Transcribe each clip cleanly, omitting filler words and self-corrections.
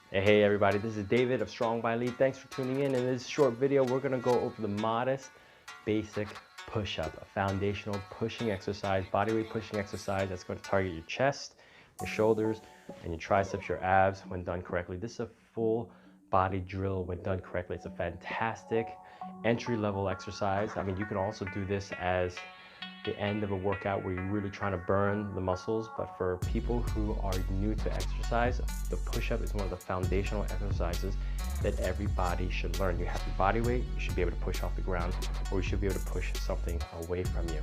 Hey everybody, this is David of Strong by Lead. Thanks for tuning in. In this short video, we're gonna go over the modest, basic push-up, a foundational pushing exercise, bodyweight pushing exercise that's going to target your chest, your shoulders, and your triceps, your abs when done correctly. This is a full body drill when done correctly. It's a fantastic entry-level exercise. I mean, you can also do this as the end of a workout where you're really trying to burn the muscles. But for people who are new to exercise, the push-up is one of the foundational exercises that everybody should learn. You have your body weight, you should be able to push off the ground, or you should be able to push something away from you.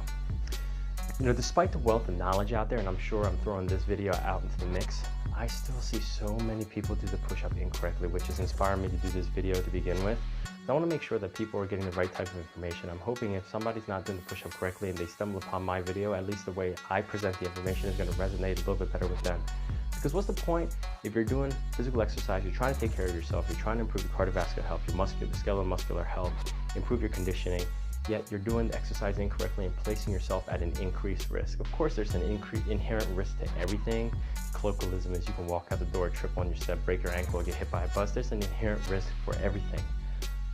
You know, despite the wealth of knowledge out there, and I'm sure I'm throwing this video out into the mix, I still see so many people do the push-up incorrectly, which has inspired me to do this video to begin with. I want to make sure that people are getting the right type of information. I'm hoping if somebody's not doing the push-up correctly and they stumble upon my video, at least the way I present the information is going to resonate a little bit better with them. Because what's the point if you're doing physical exercise, you're trying to take care of yourself, you're trying to improve your cardiovascular health, your skeletal muscular health, improve your conditioning, yet you're doing the exercise incorrectly and placing yourself at an increased risk. Of course, there's an inherent risk to everything. Colloquialism is you can walk out the door, trip on your step, break your ankle, or get hit by a bus. There's an inherent risk for everything.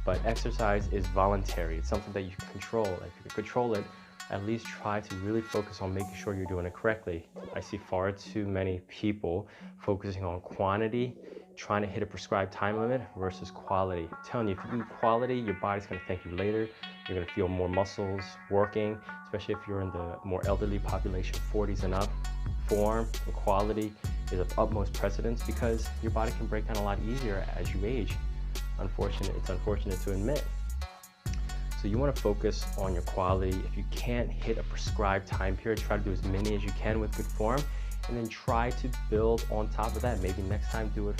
But exercise is voluntary. It's something that you can control. If you can control it, at least try to really focus on making sure you're doing it correctly. I see far too many people focusing on quantity, trying to hit a prescribed time limit versus quality. I'm telling you, if you do quality, your body's gonna thank you later. You're gonna feel more muscles working, especially if you're in the more elderly population, 40s and up. Form and quality is of utmost precedence because your body can break down a lot easier as you age. It's unfortunate to admit. So you want to focus on your quality. If you can't hit a prescribed time period, try to do as many as you can with good form, and then try to build on top of that. Maybe next time do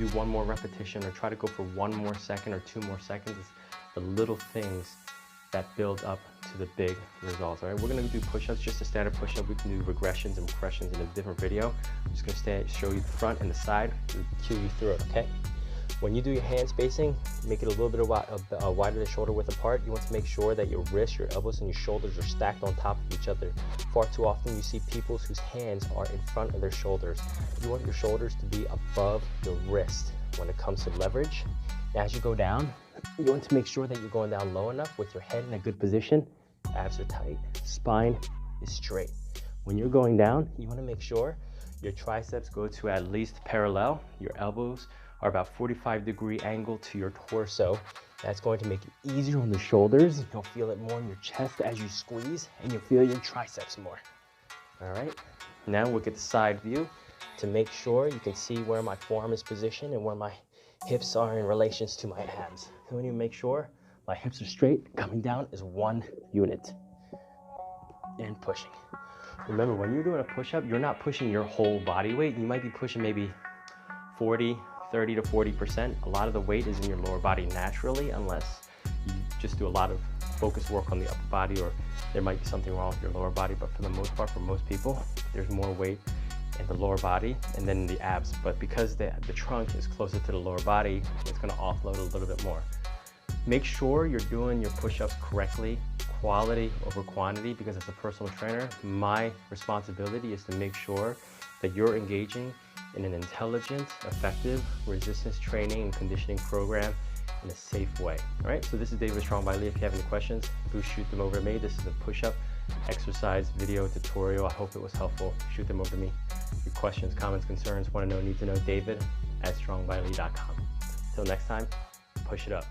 one more repetition, or try to go for 1 more second or 2 more seconds. It's the little things that build up to the big results. All right, we're gonna do push-ups, just a standard push-up. We can do regressions and progressions in a different video. I'm just gonna show you the front and the side, and cue you through it, okay? When you do your hand spacing, make it a little bit wider than shoulder width apart. You want to make sure that your wrists, your elbows, and your shoulders are stacked on top of each other. Far too often you see people whose hands are in front of their shoulders. You want your shoulders to be above your wrist when it comes to leverage. And as you go down, you want to make sure that you're going down low enough with your head in a good position. Abs are tight, spine is straight. When you're going down, you want to make sure your triceps go to at least parallel. Your elbows are about 45-degree angle to your torso. That's going to make it easier on the shoulders. You'll feel it more in your chest as you squeeze, and you'll feel your triceps more. All right, now we'll get the side view to make sure you can see where my forearm is positioned and where my hips are in relations to my abs. So when you make sure my hips are straight, coming down is 1 unit. And pushing. Remember, when you're doing a push-up, you're not pushing your whole body weight. You might be pushing maybe 30 to 40%. A lot of the weight is in your lower body naturally, unless you just do a lot of focus work on the upper body, or there might be something wrong with your lower body. But for the most part, for most people, there's more weight in the lower body and then in the abs. But because the trunk is closer to the lower body, it's gonna offload a little bit more. Make sure you're doing your push-ups correctly, quality over quantity, because as a personal trainer, my responsibility is to make sure that you're engaging in an intelligent, effective resistance training and conditioning program in a safe way. All right, so this is David Strong by Lead. If you have any questions, do shoot them over to me. This is a push-up exercise video tutorial. I hope it was helpful. Shoot them over to me. Your questions, comments, concerns, want to know, need to know, David@strongbylead.com. Till next time, push it up.